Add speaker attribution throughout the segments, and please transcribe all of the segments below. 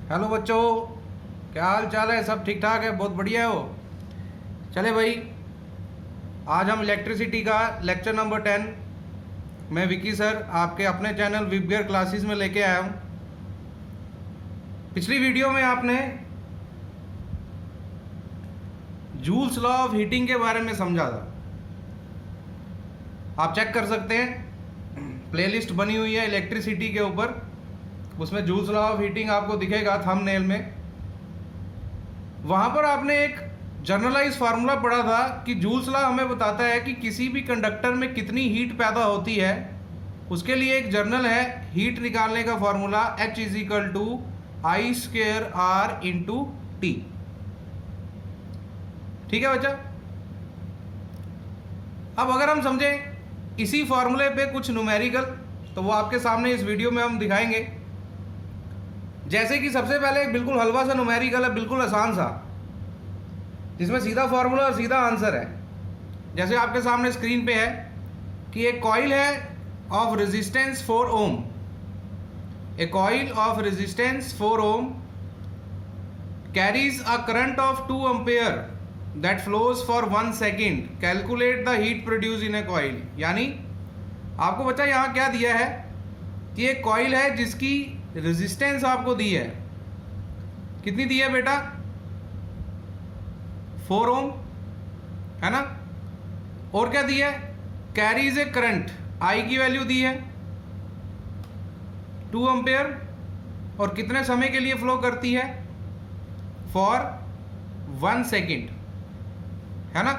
Speaker 1: Hello बच्चों, क्या हाल चाल है? सब ठीक ठाक है? बहुत बढ़िया हो। चले भाई, आज हम इलेक्ट्रिसिटी का लेक्चर नंबर 10 मैं विकी सर आपके अपने चैनल विबगर क्लासेस में लेके आया हूँ। पिछली वीडियो में आपने जूल्स लॉ ऑफ हीटिंग के बारे में समझा था। आप चेक कर सकते हैं, प्लेलिस्ट बनी हुई है इलेक्ट्रिसिटी के ऊपर, उसमें जूल्स लॉ ऑफ हीटिंग आपको दिखेगा थंबनेल में। वहाँ पर आपने एक जनरलाइज फार्मूला पढ़ा था कि जूल्स लॉ हमें बताता है कि किसी भी कंडक्टर में कितनी हीट पैदा होती है। उसके लिए एक जर्नल है हीट निकालने का formula H is equal to I square R into T. ठीक है बच्चा। अब अगर हम समझें इसी फार्मूले पे कुछ न्यूमेरिकल, तो वो आपके सामने इस वीडियो में हम दिखाएंगे। जैसे कि सबसे पहले एक बिल्कुल हलवा सा न्यूमेरिकल है, बिल्कुल आसान सा, जिसमें सीधा फार्मूला और सीधा आंसर है। जैसे आपके सामने स्क्रीन पे है कि एक कॉइल है of resistance 4 ohm, a coil of resistance 4 ohm carries a current of 2 ampere that flows for 1 second, calculate the heat produce in a coil. यानी आपको बच्चा यहाँ क्या दिया है कि एक कॉइल है जिसकी रेजिस्टेंस आपको दी है, कितनी दी है बेटा? 4 ओम, है ना। और क्या दी है? कैरीज ए करंट, आई की वैल्यू दी है 2 एम्पेयर, और कितने समय के लिए फ्लो करती है? फॉर 1 सेकेंड, है ना।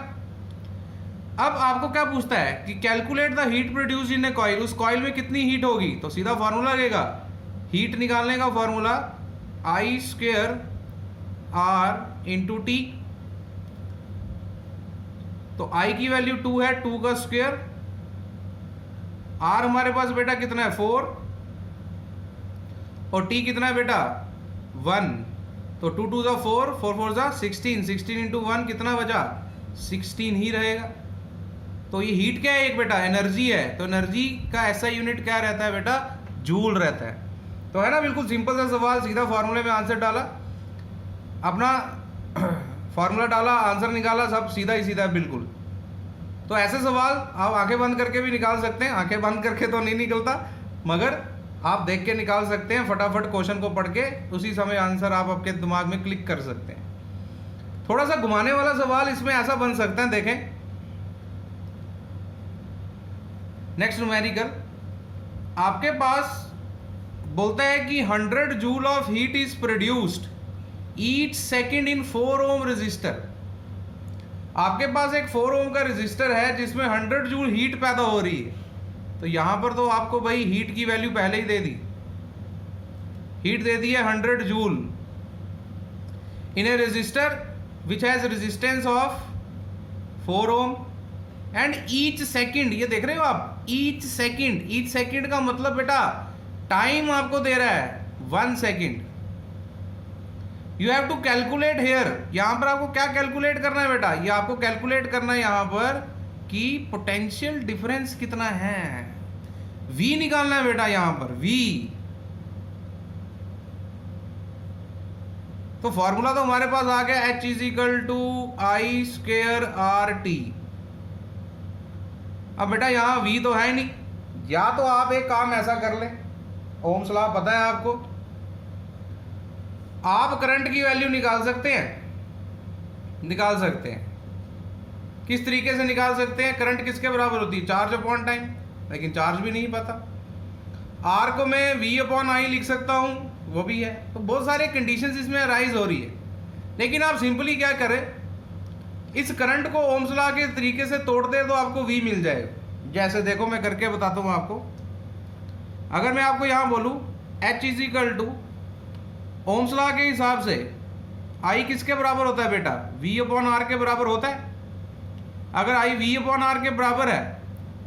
Speaker 1: अब आपको क्या पूछता है कि calculate the heat produce in a coil, उस कॉइल में कितनी हीट होगी। तो सीधा फार्मूला लगेगा, हीट निकालने का formula I square R into T. तो आई की वैल्यू 2 है, 2 का स्क्वेयर, आर हमारे पास बेटा कितना है? 4, और टी कितना है बेटा? 1। तो 2 2 4, 4 4 16, 16 इंटू 1 कितना बचा? 16 ही रहेगा। तो ये हीट क्या है? एक बेटा एनर्जी है। तो एनर्जी का ऐसा यूनिट क्या रहता है बेटा? जूल रहता है। तो है ना, बिल्कुल सिंपल सा सवाल, सीधा फार्मूले में आंसर डाला, अपना फार्मूला डाला, आंसर निकाला, सब सीधा ही सीधा बिल्कुल। तो ऐसे सवाल आप आंखें बंद करके भी निकाल सकते हैं। आंखें बंद करके तो नहीं निकलता, मगर आप देख के निकाल सकते हैं। फटाफट क्वेश्चन को पढ़ के उसी समय आंसर आप आपके दिमाग में क्लिक कर सकते हैं। थोड़ा सा घुमाने वाला सवाल इसमें ऐसा बन सकता है, देखें नेक्स्ट न्यूमेरिकल। आपके पास बोलता है कि 100 joule of heat is produced each second in 4 ohm resistor. आपके पास एक 4 ओम का रेजिस्टर है जिसमें 100 जूल हीट पैदा हो रही है। तो यहां पर तो आपको भाई हीट की वैल्यू पहले ही दे दी, हीट दे दी है 100 joule in a resistor which has resistance of 4 ohm and each second, ये देख रहे हो आप, ईच सेकेंड। ईच सेकेंड का मतलब बेटा टाइम आपको दे रहा है 1 second. You have to calculate here, यहां पर आपको क्या कैलकुलेट करना है बेटा? ये आपको कैलकुलेट करना है यहां पर कि पोटेंशियल डिफरेंस कितना है। V निकालना है बेटा यहां पर, V। तो फॉर्मूला तो हमारे पास आ गया H is equal to I square R T. अब बेटा यहां V तो है नहीं, या तो आप एक काम ऐसा कर ले, ओम्स लॉ पता है आपको, आप करंट की वैल्यू निकाल सकते हैं। निकाल सकते हैं किस तरीके से निकाल सकते हैं? करंट किसके बराबर होती है? चार्ज अपॉन टाइम, लेकिन चार्ज भी नहीं पता। आर को मैं V अपॉन आई लिख सकता हूं, वो भी है। तो बहुत सारे कंडीशंस इसमें राइज हो रही है, लेकिन आप सिंपली क्या करें, इस करंट को ओम्स लॉ के तरीके से तोड़ दे तो आपको V मिल जाएगा। जैसे देखो मैं करके बताता हूं आपको। अगर मैं आपको यहां बोलूं H is equal to Ohm's law के हिसाब से I किसके बराबर होता है बेटा? V अपॉन आर के बराबर होता है। अगर I V अपॉन आर के बराबर है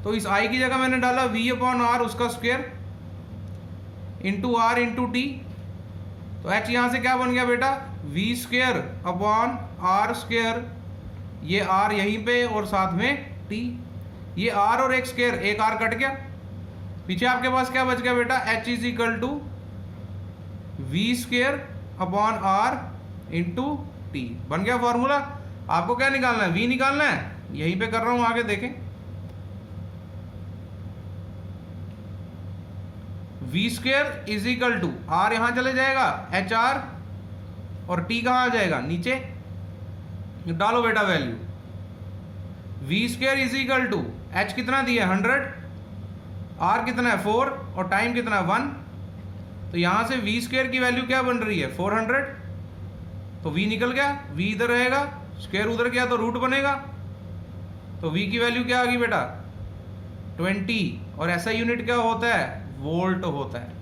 Speaker 1: तो इस I की जगह मैंने डाला V अपॉन आर, उसका square into R into T. तो H यहां से क्या बन गया बेटा? V square upon R square, ये R यहीं पे और साथ में T। ये R और एक स्क्वायर, एक R कट गया, पीछे आपके पास क्या बच गया बेटा? H is equal to V square upon R into T. बन गया फॉर्मूला। आपको क्या निकालना है? वी निकालना है। यहीं पे कर रहा हूं, आगे देखें। V square is equal to R, यहां चले जाएगा एच आर, और टी कहां आ जाएगा? नीचे। डालो बेटा value. V square is equal to H कितना दिया है 100, आर कितना है 4, और टाइम कितना है 1। तो यहां से वी स्क्वेयर की वैल्यू क्या बन रही है 400। तो वी निकल गया, वी इधर रहेगा, स्क्वेयर उधर गया तो रूट बनेगा। तो वी की वैल्यू क्या आ गई बेटा 20, और ऐसा यूनिट क्या होता है? वोल्ट होता है।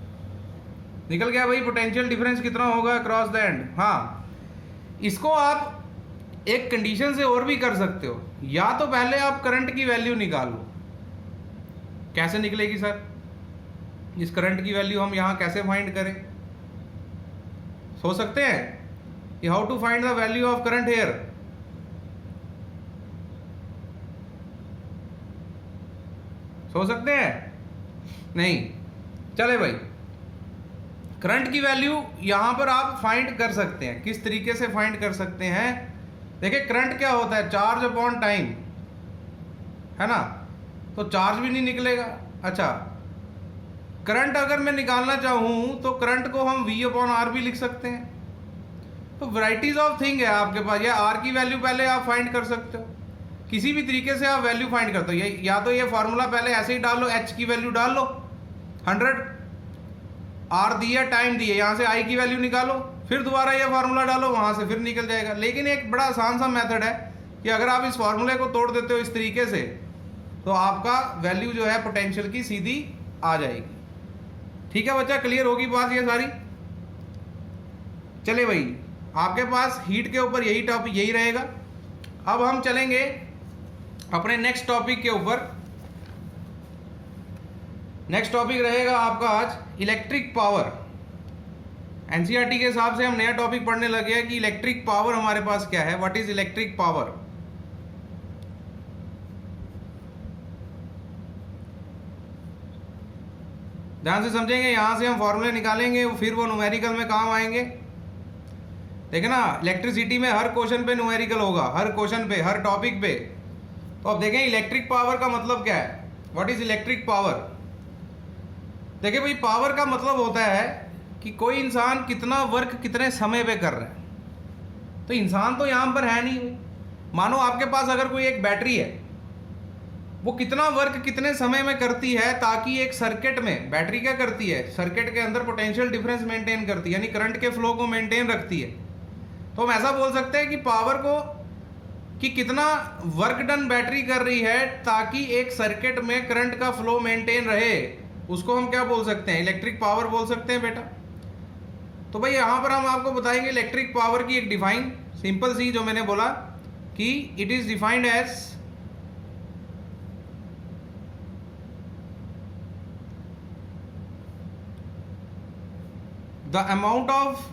Speaker 1: निकल गया भाई पोटेंशियल डिफरेंस कितना होगा अक्रॉस द एंड। हाँ, इसको आप एक कंडीशन से और भी कर सकते हो, या तो पहले आप करंट की वैल्यू निकालो। कैसे निकलेगी सर? इस करंट की वैल्यू हम यहां कैसे फाइंड करें? सोच सकते हैं how to find the value of current here. सोच सकते हैं? नहीं। चले भाई, करंट की वैल्यू यहां पर आप फाइंड कर सकते हैं। किस तरीके से फाइंड कर सकते हैं? देखिए, करंट क्या होता है? चार्ज अपॉन टाइम, है ना? तो चार्ज भी नहीं निकलेगा। अच्छा, करंट अगर मैं निकालना चाहूं तो करंट को हम V अपॉन आर भी लिख सकते हैं। तो वैराइटीज ऑफ थिंग है आपके पास। या आर की वैल्यू पहले आप फाइंड कर सकते हो, किसी भी तरीके से आप वैल्यू फाइंड करते हो। या तो ये फॉर्मूला पहले ऐसे ही डाल लो, एच की वैल्यू डाल लो 100, आर दिया, टाइम दिया, यहाँ से आई की वैल्यू निकालो, फिर दोबारा ये फार्मूला डालो, वहाँ से फिर निकल जाएगा। लेकिन एक बड़ा आसान सा मेथड है कि अगर आप इस फार्मूले को तोड़ देते हो इस तरीके से, तो आपका वैल्यू जो है पोटेंशियल की सीधी आ जाएगी। ठीक है बच्चा, क्लियर होगी बात ये सारी? चले भाई, आपके पास हीट के ऊपर यही टॉपिक यही रहेगा। अब हम चलेंगे अपने नेक्स्ट टॉपिक के ऊपर। नेक्स्ट टॉपिक रहेगा आपका आज इलेक्ट्रिक पावर। एनसीईआरटी के हिसाब से हम नया टॉपिक पढ़ने लगे हैं कि इलेक्ट्रिक पावर हमारे पास क्या है, व्हाट इज इलेक्ट्रिक पावर। ध्यान से समझेंगे, यहां से हम फॉर्मूले निकालेंगे, फिर वो न्यूमेरिकल में काम आएंगे। देखें ना, इलेक्ट्रिसिटी में हर क्वेश्चन पे न्यूमेरिकल होगा, हर क्वेश्चन पे, हर टॉपिक पे। तो अब देखें इलेक्ट्रिक पावर का मतलब क्या है, व्हाट इज इलेक्ट्रिक पावर। देखिए भाई, पावर का मतलब होता है कि कोई इंसान कितना वर्क कितने समय पे कर रहा है। तो इंसान तो यहाँ पर है नहीं। मानो आपके पास अगर कोई एक बैटरी है, वो कितना वर्क कितने समय में करती है, ताकि एक सर्किट में बैटरी क्या करती है, सर्किट के अंदर पोटेंशियल डिफरेंस मेंटेन करती है, यानी करंट के फ्लो को मेंटेन रखती है। तो हम ऐसा बोल सकते हैं कि पावर को कि कितना वर्क डन बैटरी कर रही है ताकि एक सर्किट में करंट का फ्लो मेंटेन रहे, उसको हम क्या बोल सकते हैं, इलेक्ट्रिक पावर बोल सकते हैं बेटा। तो भाई यहां पर हम आपको बताएंगे इलेक्ट्रिक पावर की एक डिफाइन सिंपल सी, जो मैंने बोला कि it is defined as the amount of,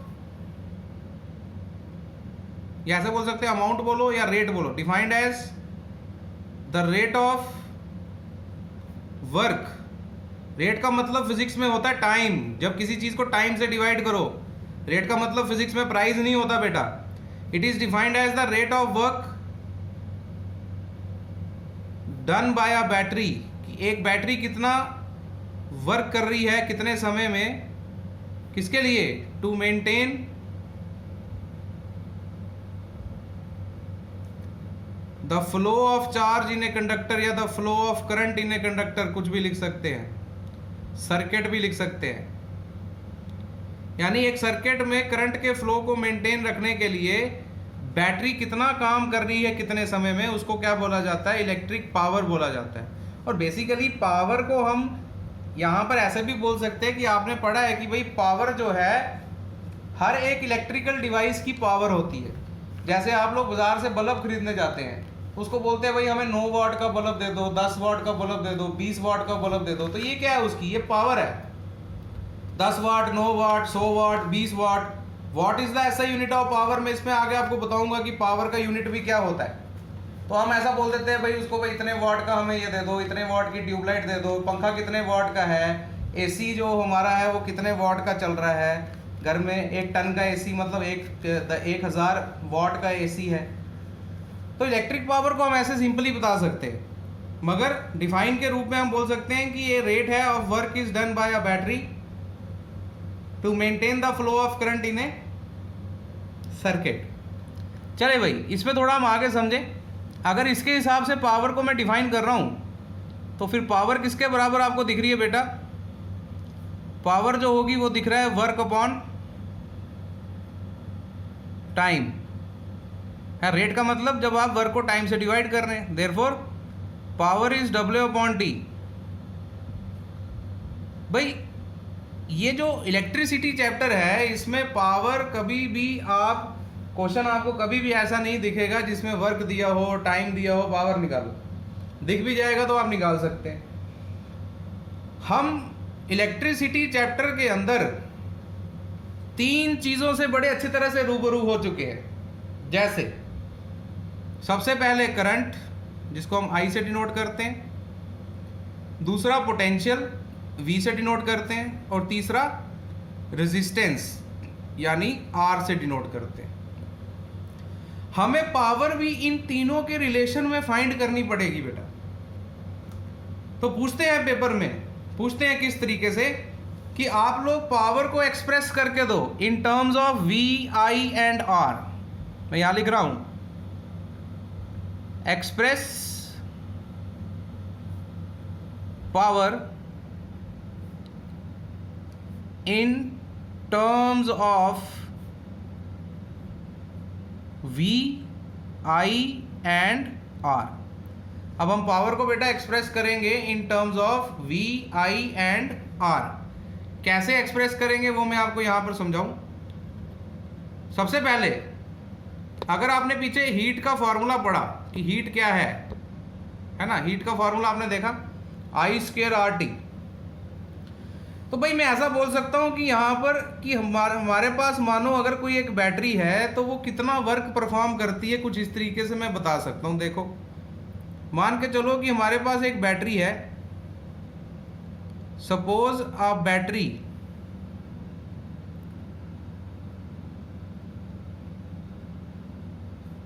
Speaker 1: या ऐसे बोल सकते हैं अमाउंट बोलो या रेट बोलो, defined as the rate of work. Rate का मतलब फिजिक्स में होता है टाइम, जब किसी चीज को टाइम से डिवाइड करो। रेट का मतलब फिजिक्स में प्राइस नहीं होता बेटा। It is defined as the rate of work done by a battery. एक बैटरी कितना वर्क कर रही है कितने समय में, किसके लिए, to maintain the flow of charge in a conductor, या the flow of current in a conductor, कुछ भी लिख सकते हैं, सर्किट भी लिख सकते हैं। यानी एक सर्किट में करंट के फ्लो को मेंटेन रखने के लिए बैटरी कितना काम कर रही है कितने समय में, उसको क्या बोला जाता है, इलेक्ट्रिक पावर बोला जाता है। और बेसिकली पावर को हम यहाँ पर ऐसे भी बोल सकते हैं कि आपने पढ़ा है कि भाई पावर जो है हर एक इलेक्ट्रिकल डिवाइस की पावर होती है। जैसे आप लोग बाजार से बल्ब खरीदने जाते हैं, उसको बोलते हैं भाई हमें 9 वाट का बल्ब दे दो, 10 वाट का बल्ब दे दो, 20 वाट का बल्ब दे दो। तो ये क्या है उसकी, ये पावर है। 10 वाट, 9 वाट, 100 वाट, 20 वाट, व्हाट इज द ऐसा यूनिट ऑफ पावर। मैं इसमें आगे आपको बताऊंगा कि पावर का यूनिट भी क्या होता है। तो हम ऐसा बोल देते हैं भाई उसको, भाई इतने वाट का हमें ये दे दो, इतने वाट की ट्यूबलाइट दे दो, पंखा कितने वाट का है, एसी जो हमारा है वो कितने वाट का चल रहा है, घर में 1 टन का एसी मतलब 1000 वॉट का एसी है, तो इलेक्ट्रिक पावर को हम ऐसे सिंपली बता सकते हैं, मगर डिफाइन के रूप में हम बोल सकते हैं कि ये रेट है of work is done by a battery to maintain the flow of current in a circuit. चले भाई, इसमें थोड़ा हम आगे समझें। अगर इसके हिसाब से पावर को मैं डिफाइन कर रहा हूं तो फिर पावर किसके बराबर आपको दिख रही है बेटा? पावर जो होगी वो दिख रहा है वर्क अपॉन टाइम है। रेट का मतलब जब आप वर्क को टाइम से डिवाइड कर रहे हैं, therefore power is W upon T. भाई ये जो इलेक्ट्रिसिटी चैप्टर है इसमें पावर कभी भी आप क्वेश्चन आपको कभी भी ऐसा नहीं दिखेगा जिसमें वर्क दिया हो, टाइम दिया हो, पावर निकालो। दिख भी जाएगा तो आप निकाल सकते हैं। हम इलेक्ट्रिसिटी चैप्टर के अंदर 3 चीज़ों से बड़े अच्छी तरह से रूबरू हो चुके हैं। जैसे सबसे पहले करंट, जिसको हम I से डिनोट करते हैं, दूसरा पोटेंशियल V से डिनोट करते हैं, और तीसरा रेजिस्टेंस यानी R से डिनोट करते हैं। हमें पावर भी इन तीनों के रिलेशन में फाइंड करनी पड़ेगी बेटा। तो पूछते हैं पेपर में, पूछते हैं किस तरीके से कि आप लोग पावर को एक्सप्रेस करके दो इन terms of V, I and R। मैं यहां लिख रहा हूं, express power in terms of V, I and R। अब हम पावर को बेटा एक्सप्रेस करेंगे इन terms of V, I and R। कैसे एक्सप्रेस करेंगे वो मैं आपको यहां पर समझाऊं। सबसे पहले अगर आपने पीछे हीट का फॉर्मूला पढ़ा कि हीट क्या है ना, हीट का फॉर्मूला आपने देखा I² RT। तो भाई मैं ऐसा बोल सकता हूं कि यहां पर कि हमारे पास मानो अगर कोई एक बैटरी है तो वो कितना वर्क परफॉर्म करती है, कुछ इस तरीके से मैं बता सकता हूं। देखो मान के चलो कि हमारे पास एक बैटरी है, सपोज अ बैटरी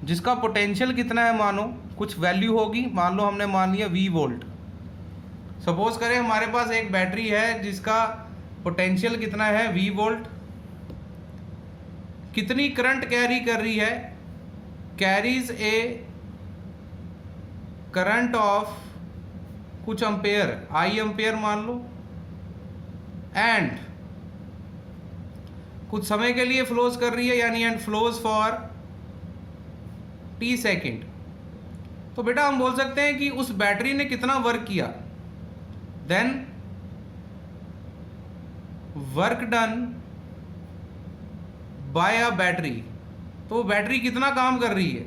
Speaker 1: जिसका पोटेंशियल कितना है, मानो कुछ वैल्यू होगी, मान लो हमने मान लिया V वोल्ट। सपोज करें हमारे पास एक बैटरी है जिसका पोटेंशियल कितना है V वोल्ट। कितनी करंट कैरी कर रही है? कैरीज ए करंट ऑफ कुछ एम्पेयर, I एम्पेयर मान लो, एंड कुछ समय के लिए फ्लोज कर रही है, यानी and flows for T second. तो बेटा हम बोल सकते हैं कि उस बैटरी ने कितना वर्क किया, then work done by a battery. तो वो बैटरी कितना काम कर रही है,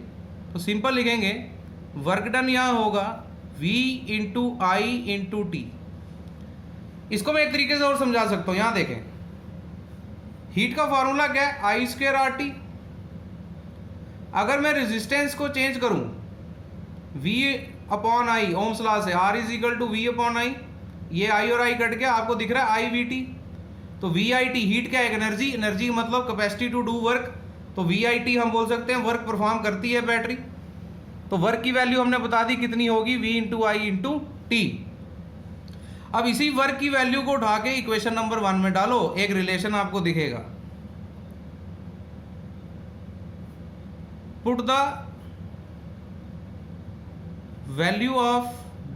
Speaker 1: तो सिंपल लिखेंगे वर्क डन यहां होगा V into I into T. इसको मैं एक तरीके से और समझा सकता हूं, यहां देखें हीट का फॉर्मूला क्या है I² RT। अगर मैं रेजिस्टेंस को चेंज करूं V upon I, Ohm's law से R is equal to V upon I, ये I और I कट गया, आपको दिख रहा है IVT। तो VIT हीट क्या है? एनर्जी। एनर्जी मतलब कैपेसिटी टू डू वर्क। तो VIT हम बोल सकते हैं वर्क परफॉर्म करती है बैटरी। तो वर्क की वैल्यू हमने बता दी कितनी होगी, V into I into T. अब इसी वर्क की वैल्यू को उठा के इक्वेशन नंबर 1 में डालो, एक रिलेशन आपको दिखेगा। Put the value of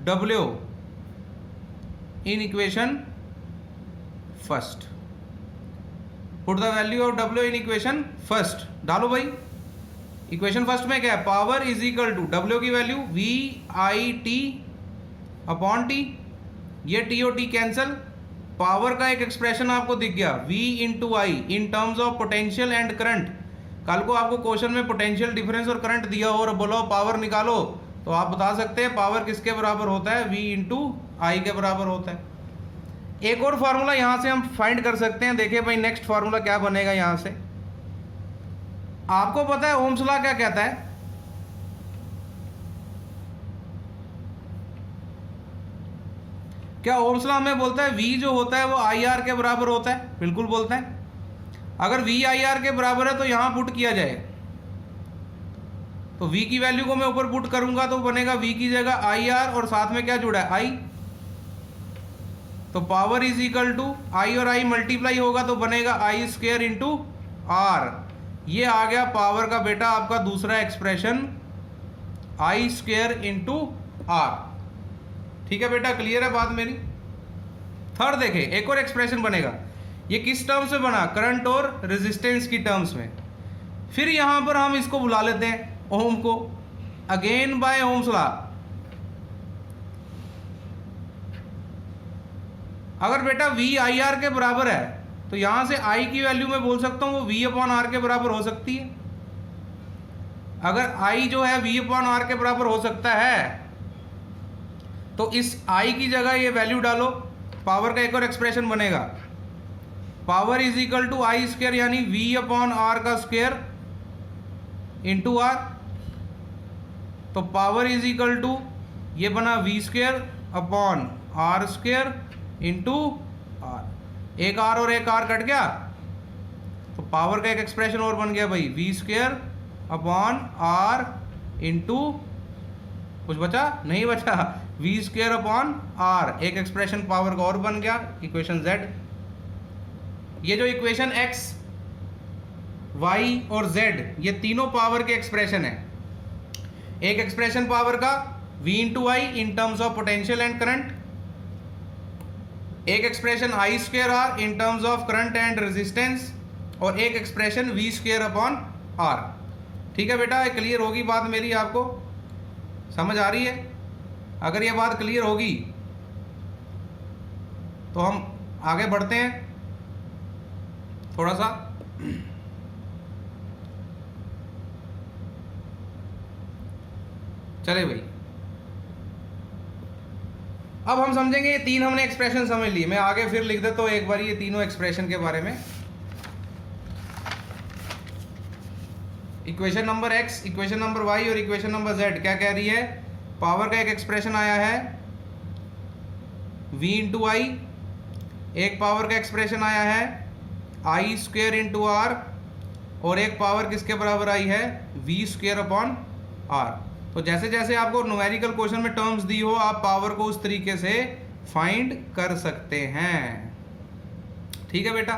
Speaker 1: W in equation first. Put the value of W in equation first डालो भाई। इक्वेशन फर्स्ट में क्या है? Power is equal to W की वैल्यू VIT अपॉन टी, ये T और T कैंसल। पावर का एक एक्सप्रेशन आपको दिख गया V into I in terms of potential and current. कल को आपको क्वेश्चन में पोटेंशियल डिफरेंस और करंट दिया हो और बोलो पावर निकालो, तो आप बता सकते हैं पावर किसके बराबर होता है? V इंटू I के बराबर होता है। एक और फार्मूला यहां से हम फाइंड कर सकते हैं। देखिए भाई नेक्स्ट फार्मूला क्या बनेगा यहां से। आपको पता है ओम्स लॉ क्या कहता है? क्या ओम्स लॉ हमें बोलता है V जो होता है वो IR के बराबर होता है? बिल्कुल बोलता है। अगर वी आई आर के बराबर है तो यहाँ पुट किया जाए, तो v की वैल्यू को मैं ऊपर पुट करूंगा तो बनेगा v की जगह आई आर और साथ में क्या जुड़ा है i, तो power is equal to i और i मल्टीप्लाई होगा तो बनेगा i स्क्वायर इंटू आर। ये आ गया पावर का बेटा आपका दूसरा expression i square into R. ठीक है बेटा, क्लियर है बात मेरी। थर्ड देखें, एक और एक्सप्रेशन बनेगा, ये किस टर्म्स में बना, करंट और रेजिस्टेंस की टर्म्स में। फिर यहां पर हम इसको बुला लेते हैं ओम को, अगेन बाय ओम्स लॉ। अगर बेटा v आई आर के बराबर है तो यहां से i की वैल्यू मैं बोल सकता हूं वो v अपॉन आर के बराबर हो सकती है। अगर i जो है v अपॉन आर के बराबर हो सकता है तो इस i की जगह ये वैल्यू डालो, पावर का एक और एक्सप्रेशन बनेगा, power is equal to I square यानी v अपॉन आर का स्क्वायर इंटू आर। तो पावर इज इक्वल टू ये बना v square upon R square into R. एक आर और एक आर कट गया तो पावर का एक एक्सप्रेशन और बन गया भाई, v square upon R into, कुछ बचा नहीं बचा, v स्क्वायर अपॉन आर। एक एक्सप्रेशन पावर का और बन गया, इक्वेशन z। ये जो इक्वेशन x, y और z ये तीनों पावर के एक्सप्रेशन है। एक एक्सप्रेशन पावर का v into I in terms of potential and current, एक expression I square R in terms of current and resistance, और एक expression v square upon R. ठीक है बेटा, क्लियर होगी बात मेरी, आपको समझ आ रही है? अगर ये बात क्लियर होगी तो हम आगे बढ़ते हैं थोड़ा सा। चले भाई, अब हम समझेंगे ये तीन हमने एक्सप्रेशन समझ लिए। मैं आगे फिर लिख देता हूं एक बार ये तीनों एक्सप्रेशन के बारे में। Equation number x, equation number y और इक्वेशन नंबर z क्या कह रही है, पावर का एक एक्सप्रेशन आया है v इंटू आई, एक पावर का एक्सप्रेशन आया है आई स्क्वायर इंटू आर, और एक पावर किसके बराबर आई है, v स्क्वायर अपॉन आर। तो जैसे जैसे आपको न्यूमेरिकल क्वेश्चन में टर्म्स दी हो आप पावर को उस तरीके से फाइंड कर सकते हैं। ठीक है बेटा,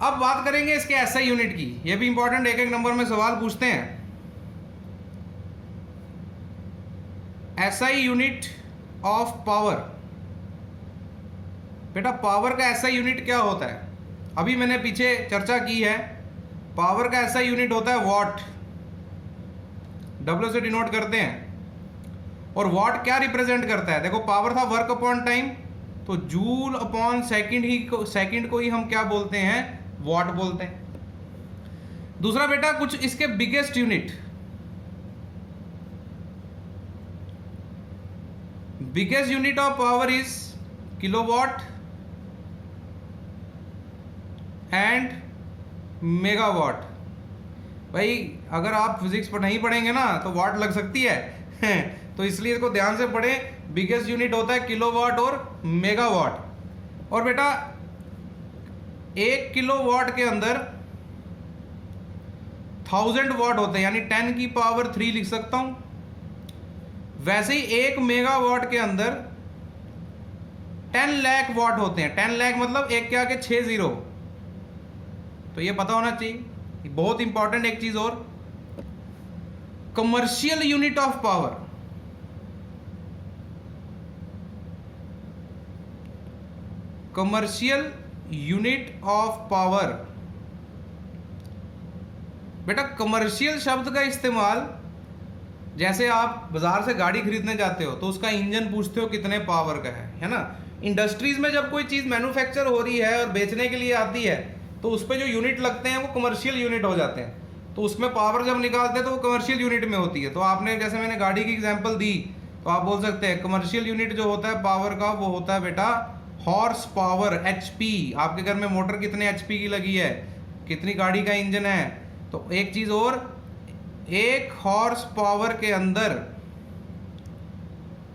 Speaker 1: अब बात करेंगे इसके एसआई यूनिट की। ये भी इंपॉर्टेंट, एक एक नंबर में सवाल पूछते हैं। एसआई यूनिट ऑफ पावर, बेटा पावर का एसआई यूनिट क्या होता है, अभी मैंने पीछे चर्चा की है। पावर का एसआई यूनिट होता है वॉट, W से डिनोट करते हैं। और वॉट क्या रिप्रेजेंट करता है, देखो पावर था वर्क अपॉन टाइम, तो जूल अपॉन सेकंड को ही हम क्या बोलते हैं, वॉट बोलते हैं। दूसरा बेटा कुछ इसके biggest unit, biggest unit of power is kilowatt and megawatt. भाई अगर आप फिजिक्स पर नहीं पढ़ेंगे ना तो वाट लग सकती है तो इसलिए इसको ध्यान से पढ़ें। बिगेस्ट यूनिट होता है किलोवाट और मेगावाट। और बेटा 1 किलोवाट के अंदर 1000 वाट होते हैं, यानी 10 की पावर 3 लिख सकता हूं। वैसे ही 1 मेगावाट के अंदर 10 लाख वाट होते हैं। 10 लाख मतलब एक के आगे 6 जीरो, तो ये पता होना चाहिए। बहुत इंपॉर्टेंट एक चीज और, commercial unit of power, commercial unit of power. बेटा कमर्शियल शब्द का इस्तेमाल, जैसे आप बाजार से गाड़ी खरीदने जाते हो तो उसका इंजन पूछते हो कितने पावर का है ना। इंडस्ट्रीज में जब कोई चीज मैन्युफैक्चर हो रही है और बेचने के लिए आती है तो उस पर जो यूनिट लगते हैं वो कमर्शियल यूनिट हो जाते हैं। तो उसमें पावर जब निकालते हैं तो वो कमर्शियल यूनिट में होती है। तो आपने जैसे मैंने गाड़ी की एग्जांपल दी तो आप बोल सकते हैं कमर्शियल यूनिट जो होता है पावर का वो होता है बेटा हॉर्स पावर, HP। आपके घर में मोटर कितने HP की लगी है, कितनी गाड़ी का इंजन है। तो एक चीज और, 1 हॉर्स पावर के अंदर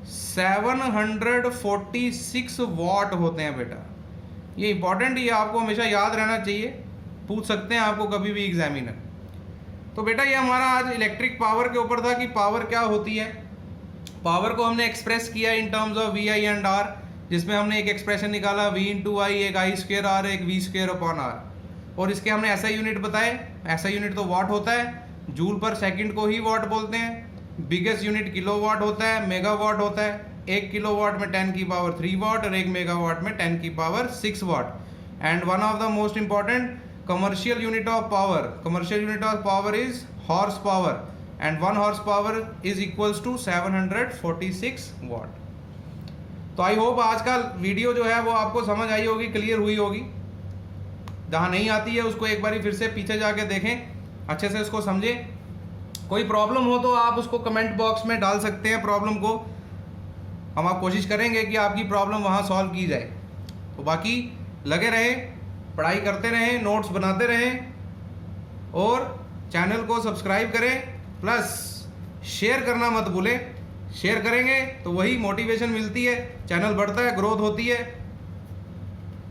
Speaker 1: 746 वॉट होते हैं बेटा। ये इंपॉर्टेंट, ये आपको हमेशा याद रहना चाहिए। पूछ सकते हैं आपको कभी भी एग्जामिनर। तो बेटा ये हमारा आज इलेक्ट्रिक पावर के ऊपर था कि पावर क्या होती है। पावर को हमने एक्सप्रेस किया in terms of V I and R, जिसमें हमने एक एक्सप्रेशन निकाला v इंटू आई, एक आई स्क्वेयर आर, एक वी स्क्वेयर अपॉन आर, और इसके हमने ऐसा यूनिट बताए। ऐसा यूनिट तो वाट होता है, जूल पर सेकंड को ही वाट बोलते हैं। बिगेस्ट यूनिट किलोवाट होता है, मेगावाट होता है। 1 किलोवाट में 10 की पावर 3 वाट और 1 मेगावाट में 10 की power 6 watt. And one of the most important commercial unit of power is horse power, and 1 horse power is equals to 746 watt. तो आई होप आज का वीडियो जो है वो आपको समझ आई होगी, क्लियर हुई होगी। जहाँ नहीं आती है उसको एक बारी फिर से पीछे जाके देखें, अच्छे से इसको समझें। कोई प्रॉब्लम हो तो आप उसको कमेंट बॉक्स में डाल सकते हैं प्रॉब्लम को, हम आप कोशिश करेंगे कि आपकी प्रॉब्लम वहाँ सॉल्व की जाए। तो बाकी लगे रहें, पढ़ाई करते रहें, नोट्स बनाते रहें और चैनल को सब्सक्राइब करें, प्लस शेयर करना मत भूलें। शेयर करेंगे तो वही मोटिवेशन मिलती है, चैनल बढ़ता है, ग्रोथ होती है।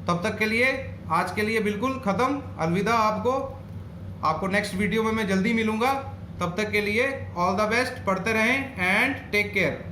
Speaker 1: तब तक के लिए आज के लिए बिल्कुल ख़त्म, अलविदा। आपको नेक्स्ट वीडियो में मैं जल्दी मिलूंगा। तब तक के लिए ऑल द बेस्ट, पढ़ते रहें एंड टेक केयर।